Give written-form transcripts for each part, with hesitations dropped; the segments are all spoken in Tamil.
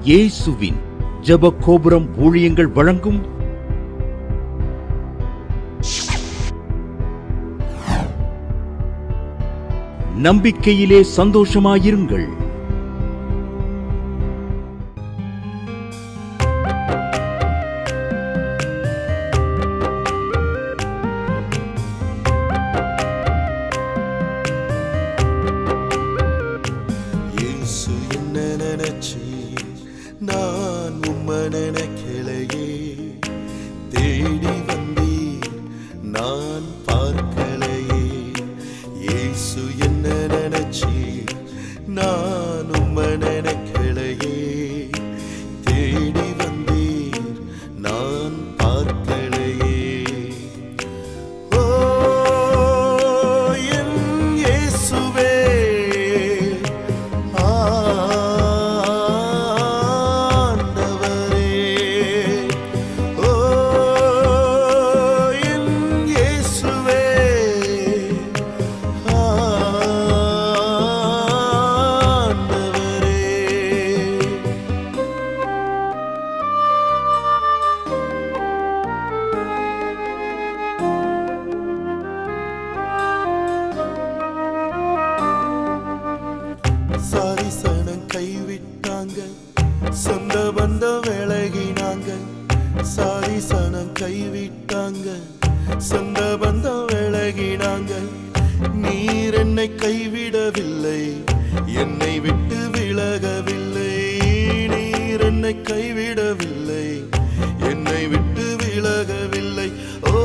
இயேசுவின் ஜெப கோபுரம் ஊழியங்கள் வழங்கும் நம்பிக்கையிலே சந்தோஷமாயிருங்கள். நான் உம்மை நினைக்கலையே, தேடி வந்தீர் நான் பார்க்கலையே. இயேசு என்ன நினைச்சீர், நான் உம்மை நினைக்கலையே, தேடி வந்தீர் நான் பார்க்கலையே. ஓ என் இயேசுவே, சாரிசனம் கைவிட்டாங்க, சொந்த பந்தம் விலகினாங்க. சாரிசனம் கைவிட்டாங்க, சொந்த பந்தம் விலகினாங்க. நீர் என்னை கைவிடவில்லை, என்னை விட்டு விலகவில்லை. நீர் என்னை கைவிடவில்லை, என்னை விட்டு விலகவில்லை. ஓ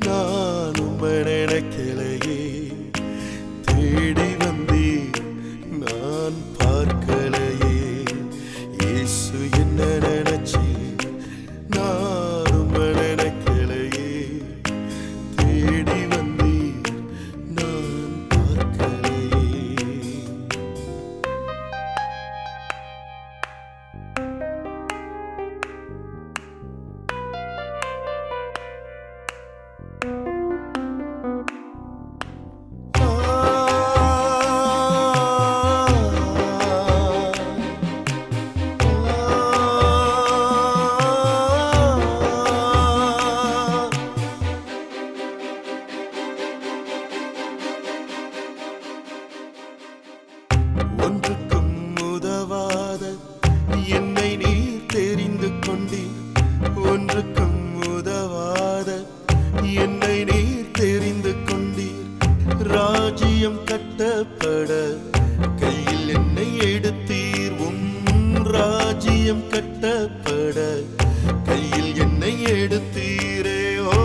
நான் உம்மை நினைக்கலையே, தேடி வந்தீர் நான் பார்க்கலையே. இயேசு என்ன நினைச்சீர், நான் உம்மை நினைக்கலையே, தேடி வந்தீர் நான் பார்க்கலையே. ஒன்றுக்கும் உதவாத என்னை நீர் தெரிந்து கொண்டீர். ஒன்றுக்கும் உதவாத என்னை நீர் தெரிந்து கொண்டீர். ராஜ்யம் கட்டப்பட கையில் என்னை எடுத்தீர். உம் ராஜ்யம் கட்டப்பட கையில் என்னை எடுத்தீரே. ஓ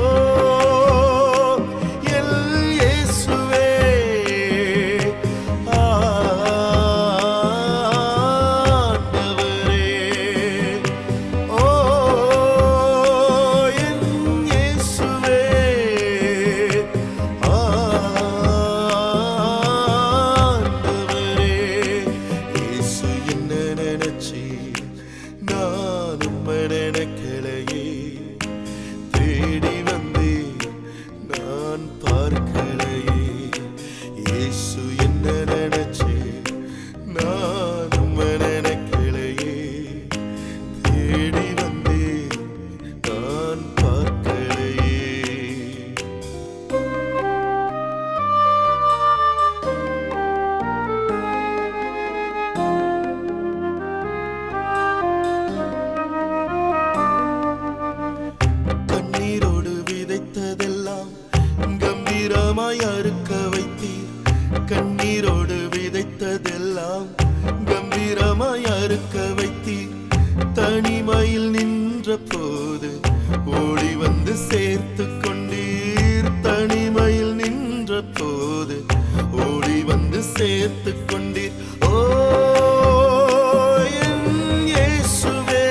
நான் உம்மை நினைக்கலையே, தேடி வந்தீர் நான் பார்க்கலையே. இயேசு என்ன நினைச்சீர், நான் உம்மை நினைக்கலையே, தேடி வந்தீர் நான் பார்க்கலையே. கம்பீரமாய் அறுக்க வைத்தீர். கண்ணீரோடு விதைத்ததெல்லாம் கம்பீரமாய் அறுக்க வைத்தீர். தனிமையில் நின்ற போது ஓடி வந்து சேர்த்து கொண்டீர். தனிமையில் நின்ற போது ஓடி வந்து சேர்த்து கொண்டீர். ஓ இயேசுவே,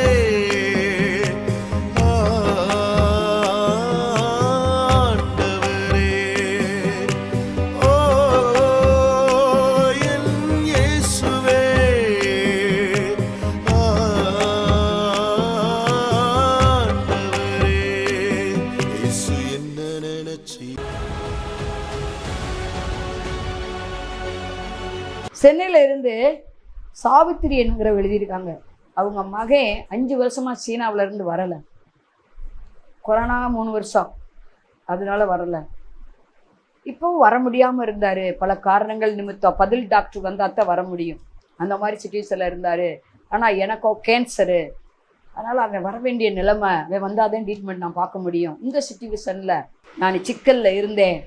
சென்னையில் இருந்து சாவித்திரி என்கிறவ எழுதியிருக்காங்க. அவங்க மகன் 5 வருஷமாக சீனாவில் இருந்து வரலை. கொரோனா 3 வருஷம், அதனால வரலை. இப்போவும் வர முடியாமல் இருந்தார். பல காரணங்கள் நிமித்தம் பதில் டாக்டர் வந்தால் தான் வர முடியும். அந்த மாதிரி சுச்சுவேஷனில் இருந்தார். ஆனால் எனக்கோ கேன்சரு, அதனால் அவன் வர வேண்டிய நிலைமை. அவன் வந்தால் தான் ட்ரீட்மெண்ட் நான் பார்க்க முடியும். இந்த சுச்சுவேஷனில் நான் சிக்கலில் இருந்தேன்.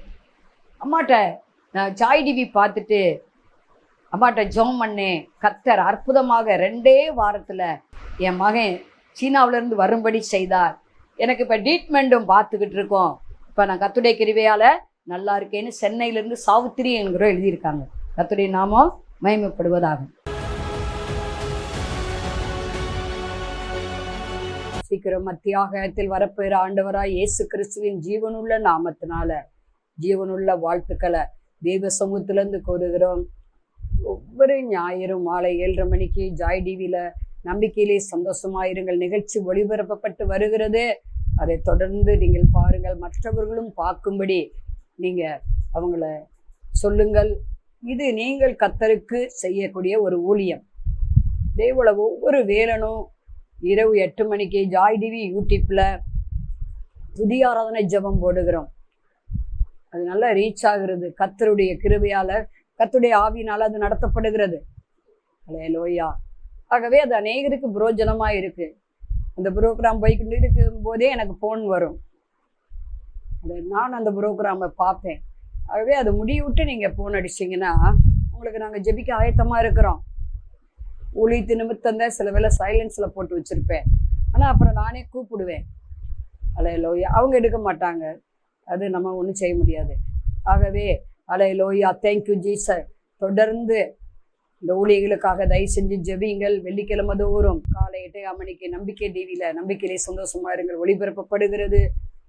அம்மாட்ட நான் ஜாய் டிவி பார்த்துட்டு அம்மாட்ட ஜெபம் பண்ணேன். கர்த்தர் அற்புதமாக 2 வாரத்தில் என் மகன் சீனாவிலேருந்து வரும்படி செய்தார். எனக்கு இப்போ ட்ரீட்மெண்ட்டும் பார்த்துக்கிட்டு இருக்கோம். இப்போ நான் கர்த்தருடைய கிருபையால் நல்லா இருக்கேன்னு சென்னையிலேருந்து சாவித்திரி என்கிற எழுதியிருக்காங்க. கர்த்தருடைய நாமம் மகிமைப்படுவதாகும். சீக்கிரம் மத்தியாகத்தில் வரப்போகிற ஆண்டவராய் இயேசு கிறிஸ்துவின் ஜீவனுள்ள நாமத்தினால ஜீவனுள்ள வாழ்த்துக்களை தெய்வ சமூகத்திலேருந்து கோருகிறோம். ஒவ்வொரு ஞாயிறும் மாலை 7:30 மணிக்கு ஜாய் டிவியில் நம்பிக்கையிலே சந்தோஷமாயிருங்கள் நிகழ்ச்சி ஒளிபரப்பப்பட்டு வருகிறது. அதை தொடர்ந்து நீங்கள் பாருங்கள். மற்றவர்களும் பார்க்கும்படி நீங்கள் அவங்கள சொல்லுங்கள். இது நீங்கள் கர்த்தருக்கு செய்யக்கூடிய ஒரு ஊழியம். தேவல ஒவ்வொரு வேலனும் இரவு 8 மணிக்கு ஜாய் டிவி யூடியூப்பில் துதி ஆராதனை ஜெபம் போடுகிறோம். அது நல்லா ரீச் ஆகுறது. கர்த்தருடைய கிருபையால், கர்த்தருடைய ஆவியினால் அது நடத்தப்படுகிறது. அல்லேலூயா. ஆகவே அது அநேகருக்கு புரோஜனமாக இருக்குது. அந்த ப்ரோக்ராம் போய்கிட்டு இருக்கும் போதே எனக்கு ஃபோன் வரும். நான் அந்த ப்ரோக்ராமை பார்ப்பேன். ஆகவே அது முடிவிட்டு நீங்கள் ஃபோன் அடிச்சிங்கன்னா உங்களுக்கு நாங்கள் ஜெபிக்க ஆயத்தமாக இருக்கிறோம். ஊழியத்து நிமித்தம் தான் சில வேளை சைலன்ஸில் போட்டு வச்சுருப்பேன். ஆனால் அப்புறம் நானே கூப்பிடுவேன். அல்லேலூயா. அவங்க எடுக்க மாட்டாங்க. அது நம்ம ஒன்றும் செய்ய முடியாது. ஆகவே அல்லேலூயா, தேங்க்யூ ஜீசஸ். தொடர்ந்து இந்த ஊழியர்களுக்காக தயவு செஞ்சு ஜெபியுங்கள். வெள்ளிக்கிழமை தோறும் காலை 8 மணிக்கு நம்பிக்கை டிவியில் நம்பிக்கையிலே சந்தோஷமாக இருங்கள் ஒளிபரப்பப்படுகிறது.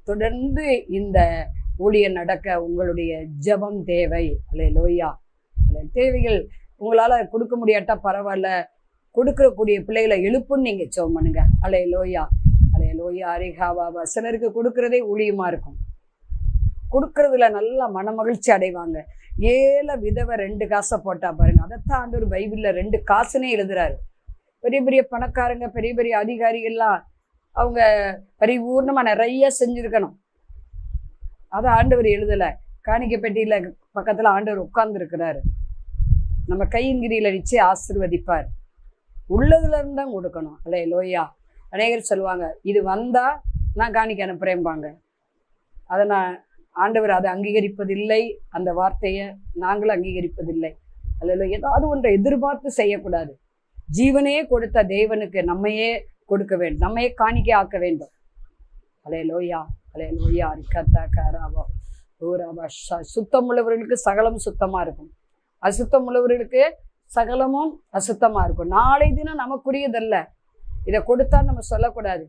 தொடர்ந்து இந்த ஊழியம் நடக்க உங்களுடைய ஜெபம் தேவை. அல்லேலூயா. தேவைகள் உங்களால் கொடுக்க முடியாட்டா பரவாயில்ல, கொடுக்கக்கூடிய பிள்ளைகளை எழுப்புன்னு நீங்கள் ஜெபம் பண்ணுங்க. அல்லேலூயா. அல்லேலூயா. அரிகாபாபா. சிலருக்கு கொடுக்குறதே ஊழியமாக இருக்கும். கொடுக்கறதுல நல்லா மனமகிழ்ச்சி அடைவாங்க. 7 விதவை 2 காசை போட்டா பாருங்க. அதைத்தான் ஆண்டவர் பைபிளில் 2 காசுனே எழுதுறாரு. பெரிய பெரிய பணக்காரங்க, பெரிய பெரிய அதிகாரிகள்லாம் அவங்க பரிபூர்ணமாக நிறைய செஞ்சுருக்கணும். அதை ஆண்டவர் எழுதலை. காணிக்கை பெட்டியில் பக்கத்தில் ஆண்டவர் உட்கார்ந்துருக்கிறாரு. நம்ம கையின்கிரியில் நிச்சயம் ஆசீர்வதிப்பார். உள்ளதுல இருந்தான் கொடுக்கணும். அல்லேலூயா. அநேகர் சொல்லுவாங்க, இது வந்தால் நான் காணிக்க அனுப்புகிறேன்பாங்க. அதை நான் ஆண்டவர் அதை அங்கீகரிப்பதில்லை. அந்த வார்த்தையை நாங்களும் அங்கீகரிப்பதில்லை. அல்ல, ஏதாவது ஒன்றை எதிர்பார்த்து செய்யக்கூடாது. ஜீவனையே கொடுத்த தேவனுக்கு நம்மையே கொடுக்க வேண்டும், நம்மையே காணிக்க ஆக்க வேண்டும். அல்லேலூயா. அல்லேலூயா. அரிக்கத்தா காராவா ஊராவா. சுத்தம் உள்ளவர்களுக்கு சகலம் சுத்தமாக இருக்கும், அசுத்தம் உள்ளவர்களுக்கு சகலமும் அசுத்தமாக இருக்கும். நாளை தினம் நமக்குரியதல்ல. இதை கொடுத்தா நம்ம சொல்லக்கூடாது.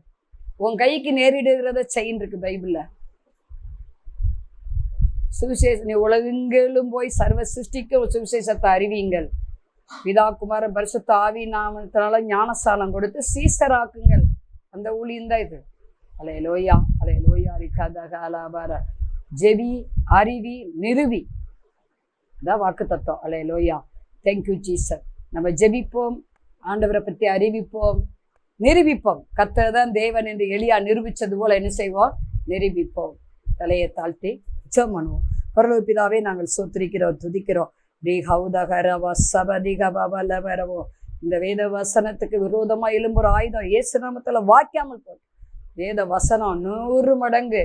உன் கைக்கு நேரிடுகிறத செய்யின்னு இருக்கு பைபிளில். சுவிசேஷம் நீ உலகெங்கிலும் போய் சர்வ சிருஷ்டிக்க சுவிசேஷத்தை அறிவியுங்கள். பிதா குமாரன் பரிசுத்த ஆவி நாமத்தினால ஞானசாலம் கொடுத்து சீசராக்குங்கள். அந்த ஊழியம் தான் இது. அல்லேலூயா. அல்லேலூயா. ரிகதகலாபார. ஜெபி, அறிவி, நிறுவி. அதான் வாக்கு தத்துவம். அல்லேலூயா. Thank you Jesus. நம்ம ஜெபிப்போம், ஆண்டவரை பற்றி அறிவிப்போம், நிரூபிப்போம். கர்த்தர் தான் தேவன் என்று எலியா நிரூபித்தது போல என்ன செய்வோம்? நிரூபிப்போம். தலையை தாழ்த்தி ஜெபம் பண்ணுவோம். பரலோக பிதாவே, நாங்கள் சோத்திரிக்கிறோம், துதிக்கிறோம். இந்த வேத வசனத்துக்கு விரோதமா எழும்புற ஆயுதம் இயேசு நாமத்துல வாய்க்காமல் போகும். வேத வசனம் 100 மடங்கு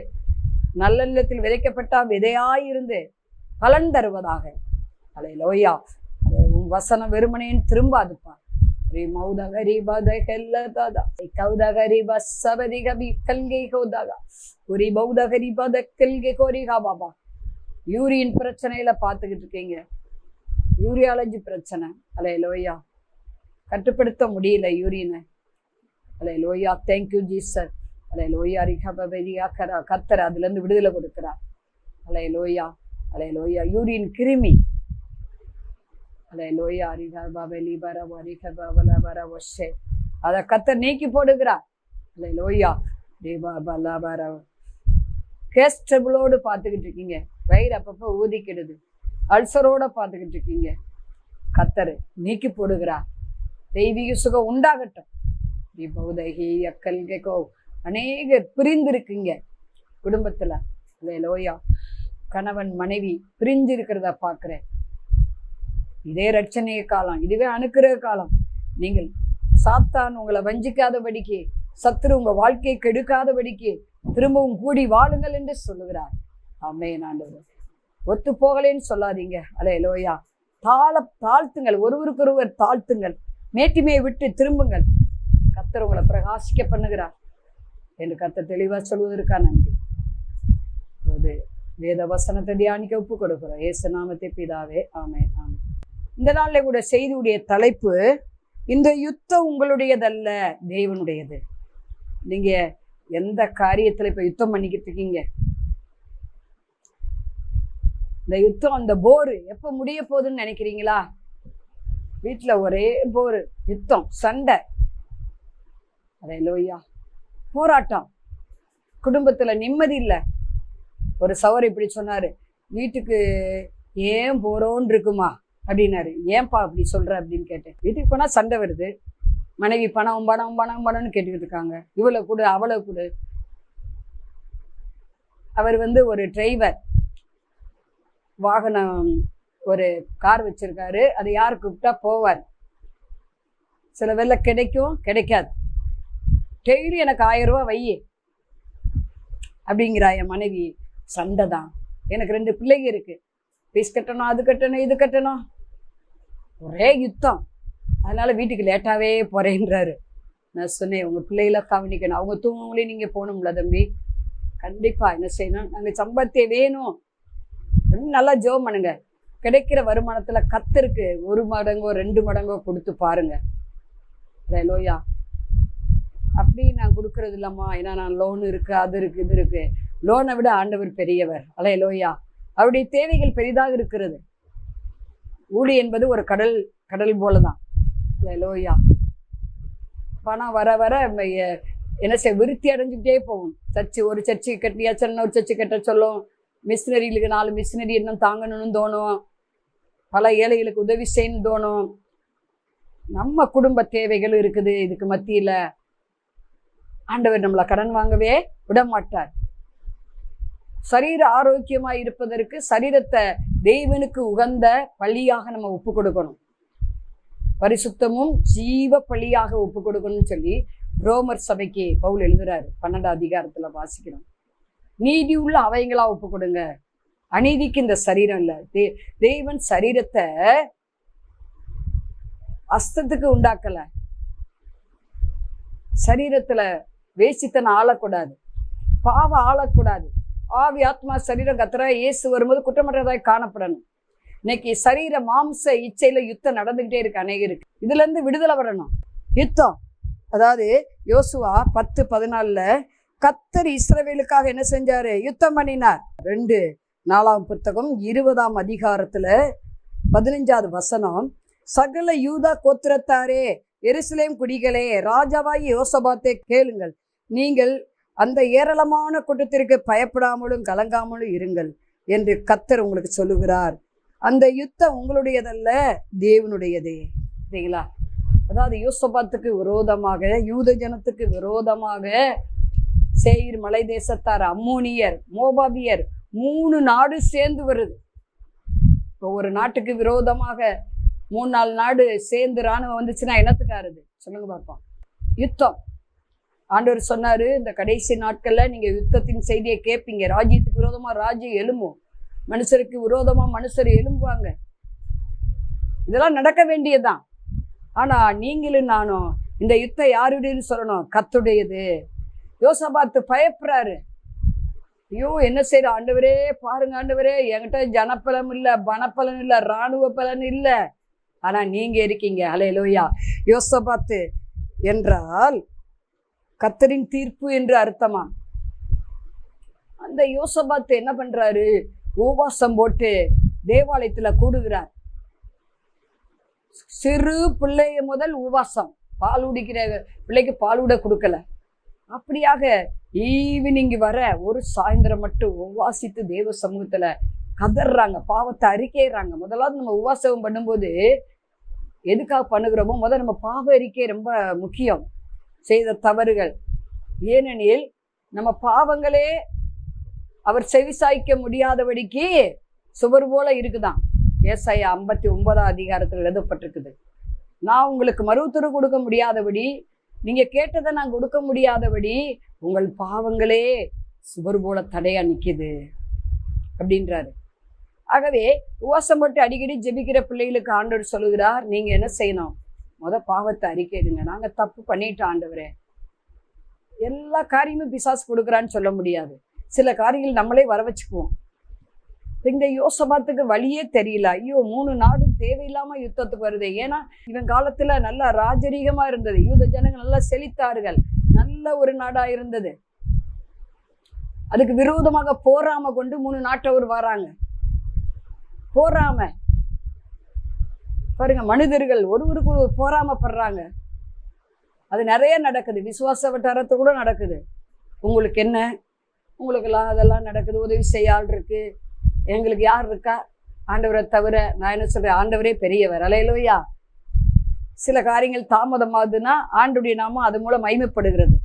நல்ல நிலத்தில் விதைக்கப்பட்டா விதையாயிருந்து பலன் தருவதாக. அல்லேலூயா. உன் வசனம் வெறுமனேன்னு திரும்பாதுப்பா. யூரின் பிரச்சனையில பார்த்துக்கிட்டு இருக்கீங்க, யூரியாலஜி பிரச்சனை. அல்லேலூயா. கட்டுப்படுத்த முடியல யூரினை. அல்லேலூயா. Thank you Jesus. அல்லேலூயா. ரிகபபரியா கரா. கர்த்தர் அதுல இருந்து விடுதலை கொடுக்கிறார். அல்லேலூயா. அல்லேலூயா. யூரின் கிருமி. அல்லேலூயா. ரிகபபலி பரவ ரிகபபல பரவஷே. அதை கர்த்தர் நீக்கி போடுகிறார். அல்லேலூயா. ரிபபல பரவ. கேஸ்ட்ரபிளோடு பார்த்துக்கிட்டு இருக்கீங்க, வயிறு அப்பப்போ ஊதிக்கிடுது. அல்சரோட பார்த்துக்கிட்டு இருக்கீங்க. கர்த்தர் நீக்கி போடுகிறார். தெய்வீக சுகம் உண்டாகட்டும். விபௌதகி அக்கல் கேக்கோ அநேகர் பிரிந்திருக்குங்க குடும்பத்துல. அல்லேலூயா. கணவன் மனைவி பிரிஞ்சு இருக்கிறத பார்க்கிறேன். இதே ரட்சணைய காலம், இதுவே அனுக்கிரக காலம். நீங்கள் சாத்தான் உங்களை வஞ்சிக்காதபடிக்கு, சத்துரு உங்க வாழ்க்கையை கெடுக்காதபடிக்கு திரும்பவும் கூடி வாழுங்கள் என்று சொல்லுகிறார். ஆமென் ஆண்டவரே. ஒத்து போகலேன்னு சொல்லாதீங்க. அல்லேலூயா. தாழ்த்துங்கள், ஒருவருக்கொருவர் தாழ்த்துங்கள், மேட்டிமையை விட்டு திரும்புங்கள். கர்த்தர் உங்களை பிரகாசிக்க பண்ணுகிறார் என்று கர்த்தர் தெளிவா சொல்வதற்காக நன்றி. அது வேத வசனத்தை தியானிக்க ஒப்பு கொடுக்கிறோம். இயேசு நாமத்தை பிதாவே. ஆமென் ஆமென். இந்த நாளில் கூட செய்தியுடைய தலைப்பு, இந்த யுத்தம் உங்களுடையதல்ல, தேவனுடையது. நீங்க எந்த காரியத்துல இப்ப யுத்தம் பண்ணிக்கிட்டு இருக்கீங்க? இந்த யுத்தம், அந்த போர் எப்ப முடிய போகுதுன்னு நினைக்கிறீங்களா? வீட்டுல ஒரே போர், யுத்தம், சண்டை, அல்லேலூயா, போராட்டம், குடும்பத்துல நிம்மதி இல்லை. ஒரு சவர் இப்படி சொன்னாரு, வீட்டுக்கு ஏன் போறோன்னு இருக்குமா அப்படின்னாரு. ஏன்பா அப்படி சொல்ற அப்படின்னு கேட்டேன். வீட்டுக்கு போனா சண்டை வருது, மனைவி பணம் பணம் பணம் பணம்னு கேட்டுக்கிட்டு இருக்காங்க, இவ்வளவு கொடு அவ்வளவு கொடு. அவர் ஒரு டிரைவர், வாகனம், ஒரு கார் வச்சிருக்காரு. அது யார் கூப்பிட்டா போவார். சில வேளை கிடைக்கும், கிடைக்காது. டெய்லி எனக்கு 1000 ரூபா வை அப்படிங்கிறா என் மனைவி. சண்டை தான். எனக்கு 2 பிள்ளைங்க இருக்கு, ஃபீஸ் கட்டணும், அது கட்டணும், இது கட்டணும், ஒரே யுத்தம். அதனால வீட்டுக்கு லேட்டாவே போறேன்றாரு. நான் சொன்னேன், உங்க பிள்ளைகளை கவனிக்கணும், அவங்க தூங்கவங்களே நீங்க போகணும்ல தம்பி. கண்டிப்பா என்ன செய்யணும், நாங்க சம்பாத்திய வேணும். நல்லா ஜெபம் பண்ணுங்க. கிடைக்கிற வருமானத்துல கர்த்தருக்கு 1 மடங்கோ 2 மடங்கோ கொடுத்து பாருங்க. அல்லேலூயா. அப்படி நான் கொடுக்கறது இல்லம்மா, ஏன்னா நான் லோன் இருக்கு, அது இருக்கு, இது இருக்கு. லோனை விட ஆண்டவர் பெரியவர். அல்லேலூயா. அவருடைய தேவைகள் பெரிதாக இருக்கிறது. ஊழி என்பது ஒரு கடல் போலதான். அல்லேலூயா. பணம் வர வர என்ன செய்ய, விருத்தி அடைஞ்சுக்கிட்டே போகும். ஒரு சர்ச்சு கட்டியாச்சு, இன்னொரு சர்ச்சு கட்ட சொல்லும். மிஷினரிகளுக்கு 4 மிஷினரி இன்னும் தாங்கணும்னு தோணும். பல ஏழைகளுக்கு உதவி செய்யணும்னு தோணும். நம்ம குடும்ப தேவைகள் இருக்குது. இதுக்கு மத்தியில ஆண்டவர் நம்மளை கடன் வாங்கவே விட மாட்டார். சரீர ஆரோக்கியமா இருப்பதற்கு சரீரத்தை தேவனுக்கு உகந்த பலியாக நம்ம ஒப்பு கொடுக்கணும். பரிசுத்தமும் ஜீவ பலியாக ஒப்பு கொடுக்கணும்னு சொல்லி ரோமர் சபைக்கு பவுல் எழுதுறாரு. 12ஆம் அதிகாரத்துல வாசிக்கிறோம். நீதி உள்ள அவைங்களா ஒப்பு கொடுங்க, அநீதிக்கு இந்த சரீரம் இல்ல. தேவன் சரீரத்தை அஸ்தத்துக்கு உண்டாக்கல. சரீரத்துல வேசித்தனை ஆளக்கூடாது, பாவம் ஆளக்கூடாது. ஆவி ஆத்மா சரீரம் கர்த்தரா இயேசு வரும்போது குற்றமற்றதாய் காணப்படணும். இன்னைக்கு சரீர மாம்ச இச்சையில யுத்தம் நடந்துகிட்டே இருக்கு அநேகருக்கு. இதுல இருந்து விடுதலை வரணும். யுத்தம், அதாவது யோசுவா 10:14 கர்த்தர் இஸ்ரவேலுக்காக என்ன செஞ்சாரு? யுத்தம் பண்ணினார். 2 புத்தகம் 20ஆம் அதிகாரத்துல 15வது வசனம், சகல யூதா கோத்திரத்தாரே, எருசலேம் குடிகளே, ராஜாவாகி யோசபாத்தே கேளுங்கள். நீங்கள் அந்த ஏராளமான கூட்டத்திற்கு பயப்படாமலும் கலங்காமலும் இருங்கள் என்று கர்த்தர் உங்களுக்கு சொல்லுகிறார். அந்த யுத்தம் உங்களுடையதல்ல, தேவனுடையதே. சரிங்களா? அதாவது யோசபாத்துக்கு விரோதமாக, யூத ஜனத்துக்கு விரோதமாக சேயீர் மலை தேசத்தார், அம்மோனியர், மோபாபியர் 3 நாடு சேர்ந்து வருது. ஒவ்வொரு நாட்டுக்கு விரோதமாக 3-4 நாடு சேர்ந்து ராணுவம் வந்துச்சுன்னா என்னத்துக்காருது சொல்லுங்க பார்ப்போம். யுத்தம். ஆண்டவர் சொன்னாரு, இந்த கடைசி நாட்கள்ல நீங்க யுத்தத்தின் செய்தியை கேட்பீங்க. ராஜ்யத்துக்கு விரோதமா ராஜ்யம் எழும்பும், மனுஷருக்கு விரோதமா மனுஷர் எழும்புவாங்க. இதெல்லாம் நடக்க வேண்டியதுதான். ஆனா நீங்களும் நானும் இந்த யுத்தம் யாருடையன்னு சொல்லணும்? கர்த்தருடையது. யோசபாத்து பயப்படுறாரு. ஐயோ என்ன செய்யற ஆண்டவரே, பாருங்க ஆண்டவரே, என்கிட்ட ஜனப்பலம் இல்ல, பணப்பலன் இல்ல, இராணுவ பலன் இல்ல, ஆனா நீங்க இருக்கீங்க. அல்லேலூயா. யோசபாத்து என்றால் கர்த்தரின் தீர்ப்பு என்று அர்த்தமா. அந்த யோசபாத்து என்ன பண்றாரு? உபவாசம் போட்டு தேவாலயத்துல கூடுகிறார். சிறு பிள்ளைய முதல் உபவாசம். பால் குடிக்கிற பிள்ளைக்கு பால் கூட கொடுக்கல. அப்படியாக ஈவினிங் வர ஒரு சாயந்தரம் மட்டும் உபவாசித்து தேவ சமூகத்துல கதறாங்க, பாவத்தை அறிக்கைறாங்க. முதலாவது நம்ம உபவாசம் பண்ணும்போது எதுக்காக பண்ணுகிறோமோ முதல் நம்ம பாவ அறிக்கை ரொம்ப முக்கியம். செய்த தவறுகள், ஏனெனில் நம்ம பாவங்களே அவர் செவிசாய்க்க முடியாதபடிக்கு சுவர் போல இருக்குதான். ஏசாயா 59 எழுதப்பட்டிருக்குது. நான் உங்களுக்கு மறுத்துரு கொடுக்க முடியாதபடி, நீங்க கேட்டதை நான் கொடுக்க முடியாதபடி உங்கள் பாவங்களே சுவர் போல தடையா நிக்குது அப்படின்றாரு. ஆகவே உபவாசம் போட்டு அடிக்கடி ஜெபிக்கிற பிள்ளைகளுக்கு ஆண்டவர் சொல்லுகிறார், நீங்க என்ன செய்யணும்? பாவத்தை அறிக்கையிடுங்க. நாங்க தப்பு பண்ணிட்டோம் ஆண்டவரே. எல்லா காரியமும் பிசாசு கொடுக்குறான்னு சொல்ல முடியாது. சில காரியங்கள் நம்மளே வர வச்சுக்குவோம். இந்த யோசபாத்துக்கு வழியே தெரியல. ஐயோ 3 நாடும் தேவையில்லாம யுத்தத்துக்கு வருது. ஏன்னா இவன் காலத்துல நல்லா ராஜரீகமா இருந்தது. யூத ஜனங்கள் நல்லா செழித்தார்கள். நல்ல ஒரு நாடா இருந்தது. அதுக்கு விரோதமாக போராம கொண்டு 3 நாட்டவர் வராங்க. போராம பாருங்க, மனிதர்கள் ஒருவருக்கு ஒரு போராமப்படுறாங்க. அது நிறைய நடக்குது. விசுவாச வட்டாரத்து கூட நடக்குது. உங்களுக்கு என்ன? உங்களுக்கெல்லாம் அதெல்லாம் நடக்குது. உதவி செய்ய ஆள் இருக்கு. எங்களுக்கு யார் இருக்கா? ஆண்டவரை தவிர. நான் என்ன சொல்றேன், ஆண்டவரே பெரியவர். அல்லேலூயா. சில காரியங்கள் தாமதமாகுதுன்னா ஆண்டுடைய நாமம் அது மூலம் மகிமைப்படுகிறது.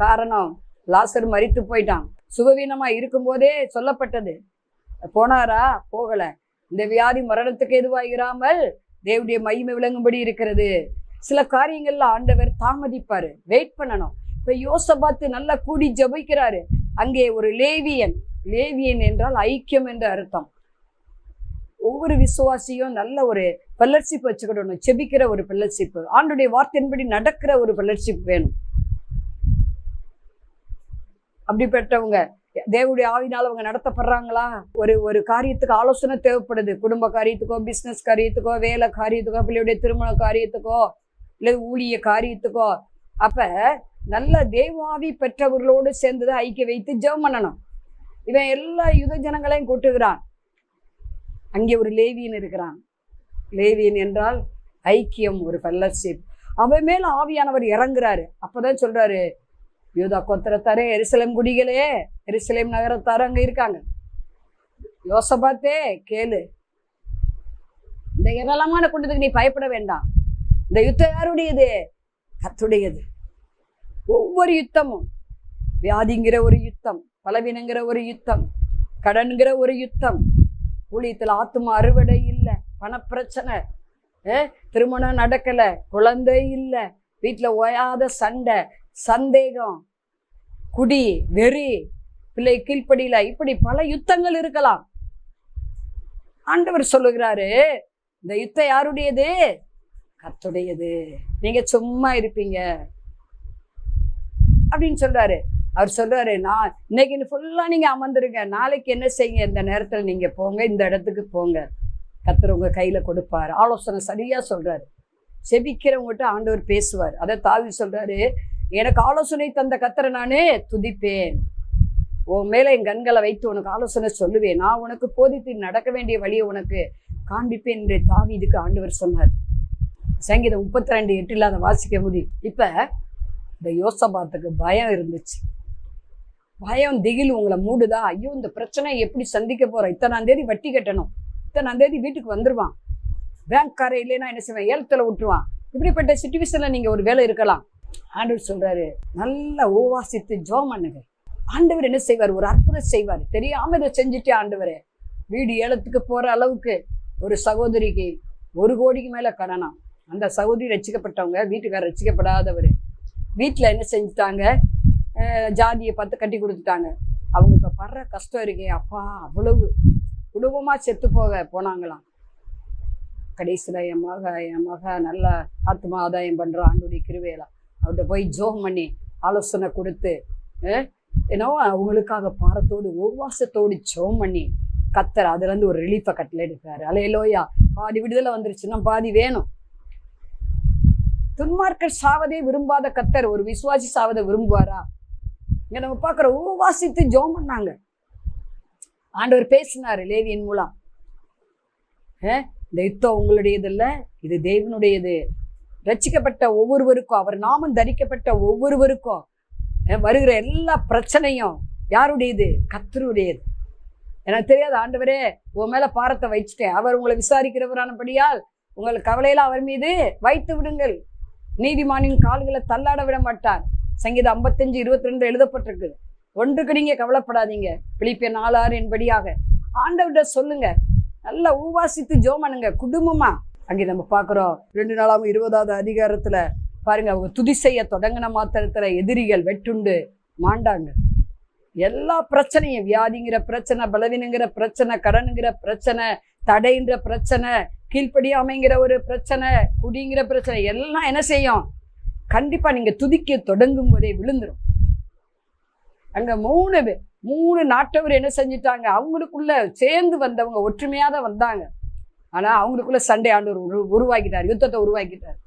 காரணம், லாசர் மரித்து போயிட்டான். சுகவீனமா இருக்கும்போதே சொல்லப்பட்டது. போனாரா? போகல. இந்த வியாதி மரணத்துக்கு எதுவாகிறாமல் தேவனுடைய மகிமை விளங்கும்படி இருக்கிறது. சில காரியங்கள்ல ஆண்டவர் தாமதிப்பாரு, வெயிட் பண்ணணும். இப்ப யோசபாத்து நல்லா கூடி ஜெபிக்கிறாரு. அங்கே ஒரு லேவியன். லேவியன் என்றால் ஐக்கியம் என்ற அர்த்தம். ஒவ்வொரு விசுவாசியும் நல்ல ஒரு ஃபெல்லோஷிப் வச்சுக்கிடணும். செபிக்கிற ஒரு ஃபெல்லோஷிப், ஆண்டுடைய வார்த்தையின்படி நடக்கிற ஒரு ஃபெல்லோஷிப் வேணும். அப்படிப்பட்டவங்க தேவனுடைய ஆவினால் அவங்க நடத்தப்படுறாங்களா? ஒரு காரியத்துக்கு ஆலோசனை தேவைப்படுது. குடும்ப காரியத்துக்கோ, பிஸ்னஸ் காரியத்துக்கோ, வேலை காரியத்துக்கோ, பிள்ளையுடைய திருமண காரியத்துக்கோ, இல்லை ஊழிய காரியத்துக்கோ. அப்ப நல்ல தேவாவி பெற்றவர்களோடு சேர்ந்துதான் ஐக்கிய வைத்து ஜெபம் பண்ணணும். இவன் எல்லா யுத ஜனங்களையும் கூட்டுகிறான். அங்கே ஒரு லேவியன் இருக்கிறான். லேவியன் என்றால் ஐக்கியம், ஒரு ஃபெல்லோஷிப். அவன் மேல ஆவியானவர் இறங்குறாரு. அப்பதான் சொல்றாரு, யூதா கோத்திரத்தாரே, எருசலேம் குடிகளே, எருசலேம் நகரத்தாரு அங்க இருக்காங்க. யோசபாத்தே கேளு, இந்த ஏராளமான கூட்டத்துக்கு நீ பயப்பட வேண்டாம். இந்த யுத்தம் யாருடையது? கர்த்தருடையது. ஒவ்வொரு யுத்தமும், வியாதிங்கிற ஒரு யுத்தம், பலவீனங்கிற ஒரு யுத்தம், கடன்கிற ஒரு யுத்தம், ஊழியத்தில் ஆத்தும அறுவடை இல்லை, பணப்பிரச்சனை, திருமணம் நடக்கல, குழந்தை இல்லை, வீட்டுல ஓயாத சண்டை, சந்தேகம், குடி, வெறி, பிள்ளை கீழ்ப்படியில, இப்படி பல யுத்தங்கள் இருக்கலாம். ஆண்டவர் சொல்லுகிறாரு, இந்த யுத்தம் யாருடையது? கர்த்தருடையது. நீங்க சும்மா இருப்பீங்க அப்படின்னு சொல்றாரு. அவர் சொல்றாரு, நான் இன்னைக்கு ஃபுல்லா நீங்க அமர்ந்துருங்க, நாளைக்கு என்ன செய்யுங்க, இந்த நேரத்துல நீங்க போங்க, இந்த இடத்துக்கு போங்க, கர்த்தர் உங்க கையில கொடுப்பாரு. ஆலோசனை சரியா சொல்றாரு. செபிக்கிறவங்ககிட்ட ஆண்டவர் பேசுவார். அதை தாவீது சொல்றாரு, எனக்கு ஆலோசனை தந்த கர்த்தரை நானே துதிப்பேன். உன் மேல என் கண்களை வைத்து உனக்கு ஆலோசனை சொல்லுவேன். நான் உனக்கு போதித்து நடக்க வேண்டிய வழியை உனக்கு காண்பிப்பேன் என்று தாவீதுக்கு ஆண்டவர் சொன்னார். சங்கீதம் 32:8 அதை வாசிக்க முடியும். இப்ப இந்த யோசபாத்துக்கு பயம் இருந்துச்சு. பயம், திகில் உங்களை மூடுதா? ஐயோ, இந்த பிரச்சனை எப்படி சந்திக்க போறோம்? இத்தனாம் தேதி வட்டி கட்டணும், இத்தனாம் தேதி வீட்டுக்கு வந்துருவான், பேங்க் காரை இல்லைன்னா என்ன செய்வேன், ஏலத்துல விட்டுருவான். இப்படிப்பட்ட சிச்சுவேஷன்ல நீங்க ஒரு வேலை இருக்கலாம். ஆண்டவர் சொல்றாரு, நல்லா உபவாசித்து ஜெபம் பண்ணுங்க. ஆண்டவர் என்ன செய்வார்? ஒரு அற்புதம் செய்வார். தெரியாம இதை செஞ்சுட்டே ஆண்டவரே. வீடு ஏலத்துக்கு போற அளவுக்கு ஒரு சகோதரிக்கு 1 கோடிக்கு மேல கடனா. அந்த சகோதரி ரட்சிக்கப்பட்டவங்க, வீட்டுக்காரர் ரட்சிக்கப்படாதவர். வீட்டுல என்ன செஞ்சுட்டாங்க, ஜாதியை பார்த்து கட்டி கொடுத்துட்டாங்க. அவங்க இப்ப படுற கஷ்டம் இருக்கே அப்பா, அவ்வளவு குடும்பமா செத்து போனாங்களாம். கடைசியில என் மக நல்ல ஆத்மா ஆதாயம் பண்ற ஆண்டுடைய கிருபையில அவர்கிட்ட போய் ஜெபம் பண்ணி ஆலோசனை கொடுத்து, ஏன்னா அவங்களுக்காக பாரத்தோடு உபவாசத்தோடு ஜெபம் பண்ணி கர்த்தர் அதுல இருந்து ஒரு ரிலீஃபை கட்டளை எடுக்கிறாரு. அல்லேலூயா. பாதி விடுதலை வந்துருச்சுன்னா பாதி வேணும். துன்மார்க்கர் சாவதே விரும்பாத கர்த்தர் ஒரு விசுவாசி சாவதை விரும்புவாரா? இங்க நம்ம பாக்குற உபவாசித்து ஜெபம் பண்ணாங்க. ஆண்டவர் பேசினாரு லேவியின் மூலம். இந்த யுத்தம் உங்களுடையது இல்ல, இது தேவனுடையது. ரட்சிக்கப்பட்ட ஒவ்வொருவருக்கும், அவர் நாமம் தரிக்கப்பட்ட ஒவ்வொருவருக்கும் வருகிற எல்லா பிரச்சனையும் யாருடையது? கர்த்தருடையது. எனக்கு தெரியாது ஆண்டவரே, உன் மேல பாரத்தை வச்சுட்டேன், அவர் உங்களை விசாரிக்கிறவரானபடியால் உங்கள் கவலையில அவர் மீது வைத்து விடுங்கள். நீதிமானின் கால்களை தள்ளாட விட மாட்டார். சங்கீதம் 55:22 எழுதப்பட்டிருக்கு. ஒன்றுக்கு நீங்க கவலைப்படாதீங்க. பிலிப்பியர் 4:6 என்படியாக ஆண்டவர்கிட்ட சொல்லுங்க. நல்லா உவாசித்து ஜெபம் பண்ணுங்க குடும்பமா. அங்கே நம்ம பார்க்குறோம் 2 நாளாகவும் 20வது அதிகாரத்துல பாருங்க, அவங்க துதி செய்ய தொடங்கின மாத்திரத்துல எதிரிகள் வெட்டுண்டு மாண்டாங்க. எல்லா பிரச்சனையும், வியாதிங்கிற பிரச்சனை, பலவீனங்கிற பிரச்சனை, கடனுங்கிற பிரச்சனை, தடைன்ற பிரச்சனை, கீழ்ப்படியாமைங்கிற ஒரு பிரச்சனை, குடிங்கிற பிரச்சனை எல்லாம் என்ன செய்யும்? கண்டிப்பா நீங்க துதிக்க தொடங்கும் போதே விழுந்துரும். அங்க 3 நாட்டவர் என்ன செஞ்சிட்டாங்க? அவங்களுக்குள்ள சேர்ந்து வந்தவங்க ஒற்றுமையா தான் வந்தாங்க. ஆனா அவங்களுக்குள்ள சண்டை ஆண்டவர் உருவாக்கிட்டார், யுத்தத்தை உருவாக்கிட்டார்.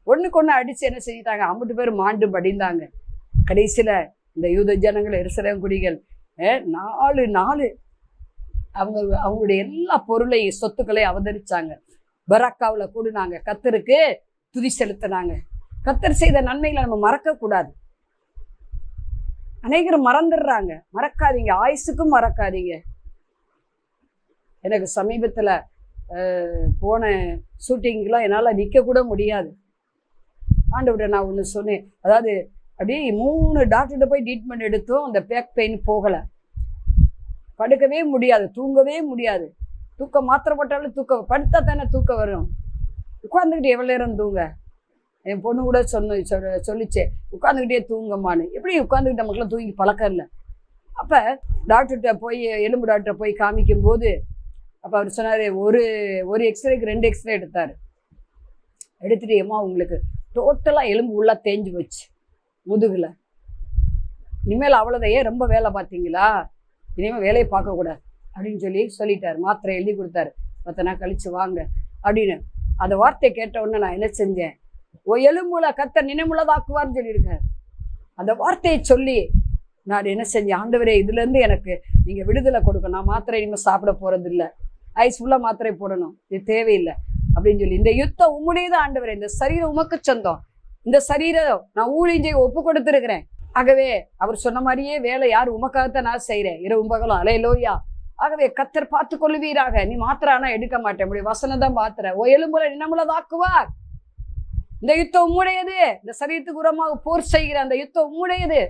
ஒண்ணுக்கு ஒண்ணு அடிச்சு என்ன செஞ்சிட்டாங்க? 50 பேர் மாண்டு படிந்தாங்க. கடைசியில இந்த யூத ஜனங்கள், எருசலேம் குடிகள் 4 அவங்களுடைய எல்லா பொருளையும் சொத்துக்களையும் அவதரிச்சாங்க. பராக்காவில் கூடுனாங்க, கர்த்தருக்கு துதி செலுத்தினாங்க. கர்த்தர் செய்த நன்மைகளை நம்ம மறக்க கூடாது. அநேகரும் மறந்துடுறாங்க. மறக்காதீங்க, ஆயுசுக்கும் மறக்காதீங்க. எனக்கு சமீபத்துல போன ஷூட்டிங்கெலாம் என்னால் நிற்க கூட முடியாது. ஆண்டவரை நான் ஒன்று சொன்னேன். அதாவது அப்படியே 3 டாக்டர்கிட்ட போய் ட்ரீட்மெண்ட் எடுத்தோம். அந்த பேக் பெயின் போகலை. படுக்கவே முடியாது, தூங்கவே முடியாது. தூக்கம் மாத்திரை போட்டாலும் தூக்கம், படுத்தா தானே தூக்கம் வரும். உட்காந்துக்கிட்டு எவ்வளோ நேரம் தூங்க? என் பொண்ணு கூட சொல்லிச்சே, உட்காந்துக்கிட்டே தூங்கம்மான்னு. எப்படி உட்காந்துக்கிட்ட மக்களும் தூங்கி பழக்கம் இல்லை. அப்போ டாக்டர்கிட்ட போய், எலும்பு டாக்டரை போய் காமிக்கும் போது அப்போ அவர் சொன்னார், ஒரு எக்ஸ்ரேக்கு 2 எக்ஸ்ரே எடுத்தார். எடுத்துட்டு, ஏமா உங்களுக்கு டோட்டலாக எலும்பு உள்ளே தேஞ்சு போச்சு முதுகில். இனிமேல் அவ்வளோதான், ஏன் ரொம்ப வேலை பார்த்தீங்களா, இனிமேல் வேலையை பார்க்கக்கூடாது அப்படின்னு சொல்லிட்டார். மாத்திரை எழுதி கொடுத்தாரு, 10 நாள் கழிச்சு வாங்க அப்படின்னு. அந்த வார்த்தையை கேட்ட உடனே நான் என்ன செஞ்சேன்? எலும்புல கர்த்தர் நினைவுள்ளதாக்குவார்னு சொல்லியிருக்காரு. அந்த வார்த்தையை சொல்லி நான் என்ன செஞ்சேன்? ஆண்டவரே, இதுலேருந்து எனக்கு நீங்கள் விடுதலை கொடுக்கணும். நான் மாத்திரை இனிமேல் சாப்பிட போகிறது இல்லை, ஐஸ் ஃபுல்லாக மாத்திரை போடணும், இது தேவையில்லை அப்படின்னு சொல்லி, இந்த யுத்தம் உம்முடையதான் ஆண்டவரே, இந்த சரீரம் உமக்கு சொந்தம், இந்த சரீரம் நான் ஊழியம் செய்ய ஒப்பு கொடுத்துருக்கிறேன். ஆகவே அவர் சொன்ன மாதிரியே வேலை யார் உமக்காகத்தான் நான் செய்கிறேன், இரவும் பகலும். அல்லேலூயா. ஆகவே கர்த்தர் பார்த்து கொள்வீராக. நீ மாத்திரை ஆனால் எடுக்க மாட்டேன், முடியும் வசனம் தான் மாத்திரை. எலும்புல நினமுள்ளதாக்குவார். இந்த யுத்தம் உம்முடையது, இந்த சரீரத்துக்கு உரமாக போர் செய்கிற அந்த யுத்தம் உம்முடையது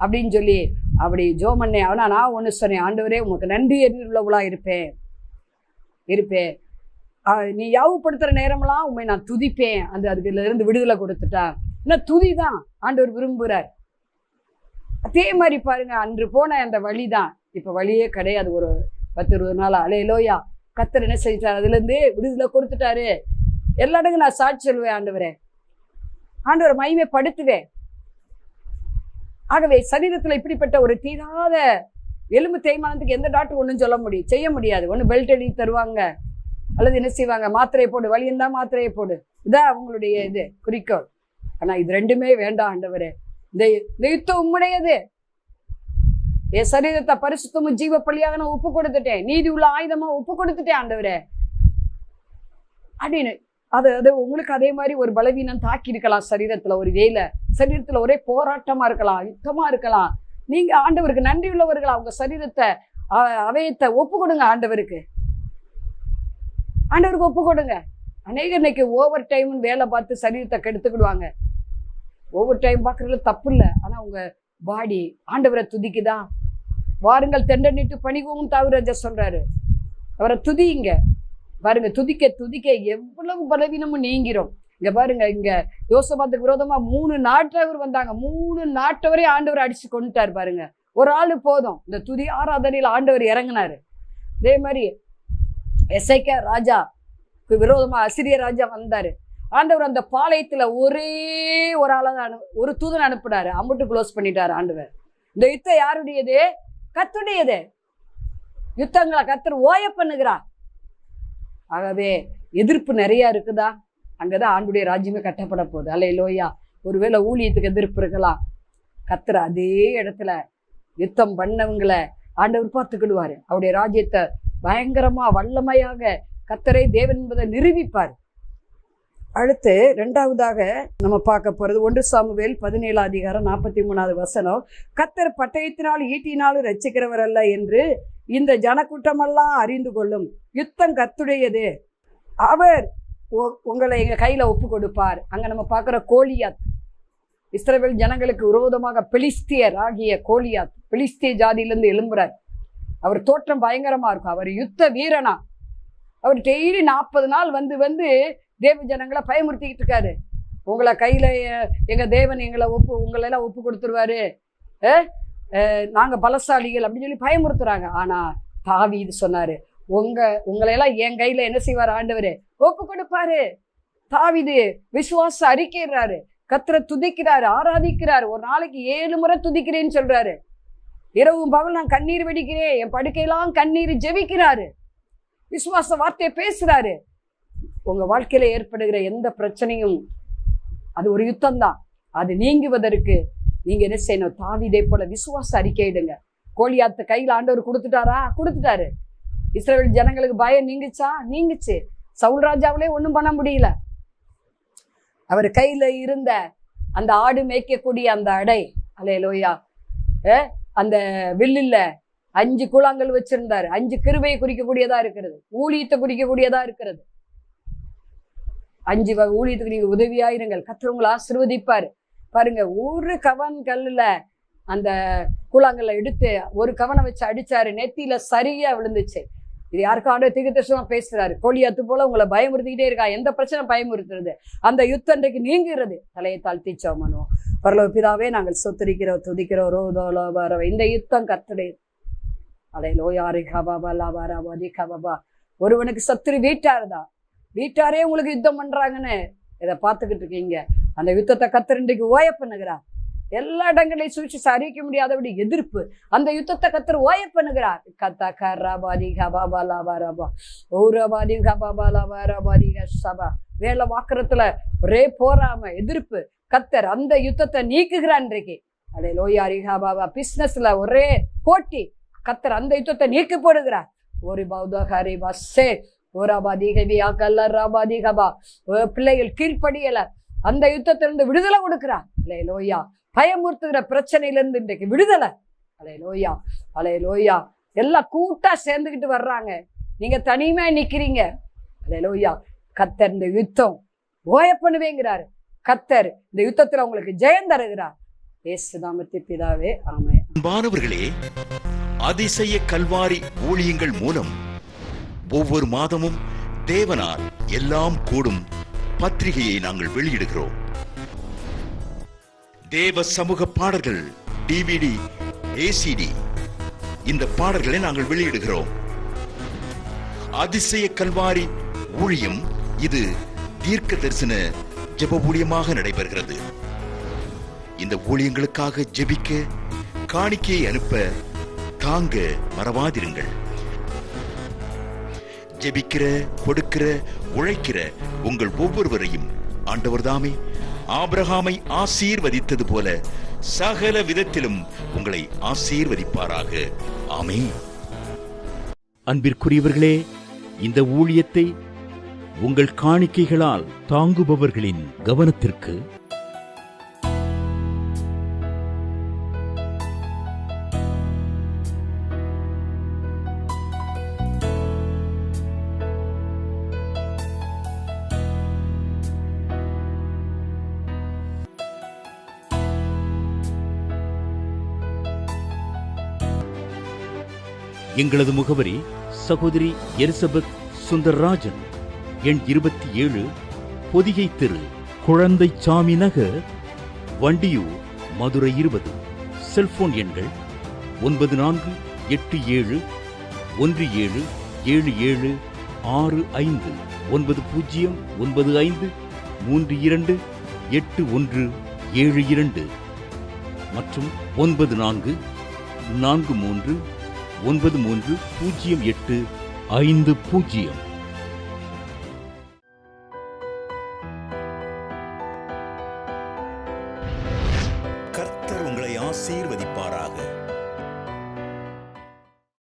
அப்படின்னு சொல்லி அப்படி ஜோமன்னே. ஆனால் நான் ஒன்று சொன்னேன், ஆண்டவரே உமக்கு நன்றி உள்ளவளா இருப்பேன். நீ யாவுப்படுத்துகிற நேரமெல்லாம் உண்மை நான் துதிப்பேன். அதுல இருந்து விடுதலை கொடுத்துட்டா. ஏன்னா துதி தான் ஆண்டவர் விரும்புகிறார். அதே மாதிரி பாருங்க, அன்று போன அந்த வழி தான் இப்போ வழியே கிடையாது. ஒரு 10-20 நாள் அல்லேலூயா. கர்த்தர் என்ன செஞ்சிட்டார்? அதுலேருந்து விடுதலை கொடுத்துட்டாரு. எல்லா இடங்களும் நான் சாட்சி சொல்லுவேன், ஆண்டவரே, ஆண்டவரை மகிமைப்படுத்துவேன். ஆகவே சரீரத்தில் இப்படிப்பட்ட ஒரு தீராத எலும்பு தேய்மானத்துக்கு எந்த டாக்டர் ஒன்றும் செய்ய முடியாது. ஒன்று பெல்ட் எழுதி தருவாங்க, அல்லது என்ன செய்வாங்க, மாத்திரையை போடு, வலி இருந்தால் மாத்திரையை போடு. இதான் அவங்களுடைய இது குறிக்கோள். ஆனால் இது ரெண்டுமே வேண்டாம் ஆண்டவரே. இந்த யுத்தம் உம்முடையது. என் சரீரத்தை பரிசுத்தமும் ஜீவ பலியாக நான் ஒப்பு கொடுத்துட்டேன், நீதி உள்ள ஆயுதமா ஒப்பு கொடுத்துட்டேன் ஆண்டவரே அப்படின்னு. அது உங்களுக்கு அதே மாதிரி ஒரு பலவீனம் தாக்கி இருக்கலாம். சரீரத்துல ஒரு வேலை, சரீரத்துல ஒரே போராட்டமா இருக்கலாம், யுத்தமா இருக்கலாம். நீங்க ஆண்டவருக்கு நன்றி உள்ளவர்களா உங்க சரீரத்தை, அவயத்தை ஒப்பு கொடுங்க ஆண்டவருக்கு. ஒப்பு கொடுங்க. அநேகர் இன்னைக்கு ஓவர் டைம் வேலை பார்த்து சரீரத்தை கெடுத்துக்கிடுவாங்க. ஓவர் டைம் பார்க்கறதுல தப்பு இல்லை. ஆனா உங்க பாடி ஆண்டவரை துதிக்குதா? வாருங்கள் தெண்டனிட்டு பணிவும் தாவிரஜ சொல்றாரு. அவரை துதிங்க. பாருங்க, துதிக்க எவ்வளவு பலவீனமும் நீங்கிறோம். இங்க பாருங்க, இங்க யோசபாத்துக்கு விரோதமா 3 நாட்டவர் வந்தாங்க. 3 நாட்டவரே ஆண்டவர் அடிச்சு கொண்டுட்டார். பாருங்க, ஒரு ஆளு போதும். இந்த துதி ஆராதனையில் ஆண்டவர் இறங்கினாரு. அதே மாதிரி எசேக்கியா ராஜா விரோதமா அசிரிய ராஜா வந்தாரு. ஆண்டவர் அந்த பாளையத்துல ஒரே ஒரு ஆளை ஒரு தூதன் அனுப்பினாரு. அம்புட்டு க்ளோஸ் பண்ணிட்டாரு ஆண்டவர். இந்த யுத்தம் யாருடையது? கர்த்தருடையது. யுத்தங்களை கர்த்தர் ஓய பண்ணுகிறார். ஆகவே எதிர்ப்பு நிறைய இருக்குதா? அங்கதான் ஆண்டுடைய ராஜ்யமே கட்டப்பட போகுது. அல்லேலூயா. ஒருவேளை ஊழியத்துக்கு எதிர்ப்பு இருக்கலாம். கர்த்தர் அதே இடத்துல யுத்தம் பண்ணவங்களை ஆண்டவர் பார்த்துக்கிடுவாரு. அவருடைய ராஜ்யத்தை பயங்கரமா வல்லமையாக கர்த்தரே தேவன் என்பதை நிரூபிப்பார். அடுத்து 2வதாக நம்ம பார்க்க போறது 1 சாமுவேல் 17:43 கர்த்தர் பட்டயத்தினால் ஈட்டினாலும் ரட்சிக்கிறவர் அல்ல என்று இந்த ஜனக்கூட்டமெல்லாம் அறிந்து கொள்ளும். யுத்தம் கர்த்தருடையது, அவர் உங்களை எங்கள் கையில் ஒப்பு கொடுப்பார். அங்கே நம்ம பார்க்குற கோலியாத், இஸ்ரவேல் ஜனங்களுக்கு விரோதமாக பெலிஸ்தியர் ஆகிய கோலியாத் பெலிஸ்திய ஜாதியிலேருந்து எழும்புறார். அவர் தோற்றம் பயங்கரமாக இருக்கும். அவர் யுத்த வீரனா. அவர் டெய்லி 40 நாள் வந்து தேவ ஜனங்களை பயமுறுத்திக்கிட்டு இருக்காரு. உங்களை கையில் எங்கள் தேவன் உங்களெல்லாம் ஒப்பு கொடுத்துருவாரு, நாங்கள் பலசாலிகள் அப்படின்னு சொல்லி பயமுறுத்துறாங்க. ஆனால் தாவீது சொன்னார், உங்களையெல்லாம் என் கையில் என்ன செய்வார் ஆண்டவர்? ஒப்பு கொடுப்பாரு. தாவீது விசுவாச அறிக்கைறாரு, கர்த்தரை துதிக்கிறாரு, ஆராதிக்கிறாரு. ஒரு நாளைக்கு 7 முறை துதிக்கிறேன்னு சொல்றாரு. இரவும் பகல் நான் கண்ணீர் வெடிக்கிறேன், என் படுக்கையெல்லாம் கண்ணீர் ஜெபிக்கிறாரு. விசுவாச வார்த்தையை பேசுறாரு. உங்க வாழ்க்கையில ஏற்படுகிற எந்த பிரச்சனையும் அது ஒரு யுத்தம் தான். அது நீங்குவதற்கு நீங்க என்ன செய்யணும்? தாவீதை போல விசுவாச அறிக்கையிடுங்க. கோலியாத்து கையில் ஆண்டவர் கொடுத்துட்டாரா? கொடுத்துட்டாரு. இஸ்ரவேல் ஜனங்களுக்கு பயம் நீங்குச்சா? நீங்குச்சு. சவுல் ராஜாவிலே ஒன்றும் பண்ண முடியல. அவர் கையில இருந்த அந்த ஆடு மேய்க்கக்கூடிய அந்த அடை, அல்லேலூயா, அந்த வில்லில் 5 கூழாங்கல் வச்சிருந்தாரு. 5 கிருபையை குறிக்கக்கூடியதா இருக்கிறது, ஊழியத்தை குறிக்கக்கூடியதா இருக்கிறது. 5 ஊழியத்துக்கு நீங்க உதவியாயிருங்கள், கர்த்தர் உங்களை ஆசீர்வதிப்பாரு. பாருங்க, ஒரு கவன் கல்லுல அந்த கூழாங்கல்ல எடுத்து ஒரு கவனை வச்சு அடிச்சாரு, நெத்தியில சரியா விழுந்துச்சு. இது யாருக்கும் ஆண்டவர் தீர்க்கதரிசனமா பேசுறாரு. கோலியாத்து போல உங்களை பயமுறுத்திக்கிட்டே இருக்கா. எந்த பிரச்சனை பயமுறுத்துறது? அந்த யுத்தம் இன்றைக்கு நீங்கிறது. தலையை தாழ்த்தி ஜெபம் பண்ணுவோம். பரலோக பிதாவே, நாங்கள் சொத்தரிக்கிறோம், துதிக்கிறோம். ரோதோலோ வரவ இந்த யுத்தம் கர்த்தரே. அலையிலோயாரி கபாபா லாபாராபாதி கபாபா. ஒருவனுக்கு சத்துரு வீட்டாருதான். வீட்டாரே உங்களுக்கு யுத்தம் பண்றாங்கன்னு இதை பார்த்துக்கிட்டு இருக்கீங்க. அந்த யுத்தத்தை கர்த்தர் இன்றைக்கு ஓய பண்ணுகிறார். எல்லா இடங்களையும் சுவிசேஷம் அறிவிக்க முடியாதபடி எதிர்ப்பு. அந்த யுத்தத்தை கர்த்தர் ஓய பண்ணுகிறார். கத்தா கராபாதி கபாபா லாபாராபா ஓராபாதி கபாபா லாபாராபாதி சபா. வேலை வாக்குறதுல ஒரே போராம எதிர்ப்பு. கர்த்தர் அந்த யுத்தத்தை நீக்குகிறார் இன்றைக்கு. அலே லோயாரி கபாபா. பிசினஸ்ல ஒரே போட்டி. கர்த்தர் அந்த யுத்தத்தை நீக்கி போடுகிறார். ஒரு பௌதகாரி பஸ்ஸே ஓராபாதி கபியா கல்லராபாதி கபா. பிள்ளைகள் கீழ்ப்படியல, அந்த யுத்தத்திலிருந்து விடுதலை கொடுக்கிறார். அலே லோயா. பயமுறுத்துகிற பிரச்சனையிலிருந்து இன்றைக்கு விடுதலை. அலே லோயா, அலே லோயா. எல்லாம் கூட்டா சேர்ந்துக்கிட்டு வர்றாங்க, நீங்க தனிமையா நிக்கிறீங்க. அலே லோயா. கர்த்தர் இந்த யுத்தம் ஓய பண்ணுவேங்கிறாரு. கர்த்தர் இந்த யுத்தத்துல உங்களுக்கு ஜெயம் தருகிறார். இயேசு நாமத்தில் பிதாவே, ஆமென். அன்பானவர்களே, அதிசய கல்வாரி ஊழியங்கள் மூலம் ஒவ்வொரு மாதமும் தேவனால் எல்லாம் கூடும் பத்திரிகையை நாங்கள் வெளியிடுகிறோம். தேவ சமூக பாடல்கள் DVD, ACD இந்த பாடல்களை நாங்கள் வெளியிடுகிறோம். அதிசய கல்வாரி ஊழியம் இது தீர்க்க தரிசன ஜெப ஊழியமாக நடைபெறுகிறது. இந்த ஊழியங்களுக்காக ஜெபிக்க, காணிக்கையை அனுப்ப தாங்க மறவாதிருங்கள். ஜெபிக்கிற, கொடுக்கிற, உழைக்கிற உங்கள் ஒவ்வொருவரையும் ஆண்டவர் தாமே ஆபிரகாமை ஆசீர்வதித்தது போல சகல விதத்திலும் உங்களை ஆசீர்வதிப்பாராக. ஆமென். அன்பிற்குரியவர்களே, இந்த ஊழியத்தை உங்கள் காணிக்கைகளால் தாங்குபவர்களின் கவனத்திற்கு எங்களது முகவரி சகோதரி எலிசபெத் சுந்தர்ராஜன், எண் 27, பொதிகை தெரு, குழந்தை சாமி நகர், வண்டியூர், மதுரை 20. செல்போன் எண்கள் 9487177765 9095328172 மற்றும் 94430850. கர்த்தர் உங்களை ஆசீர்வதிப்பார்.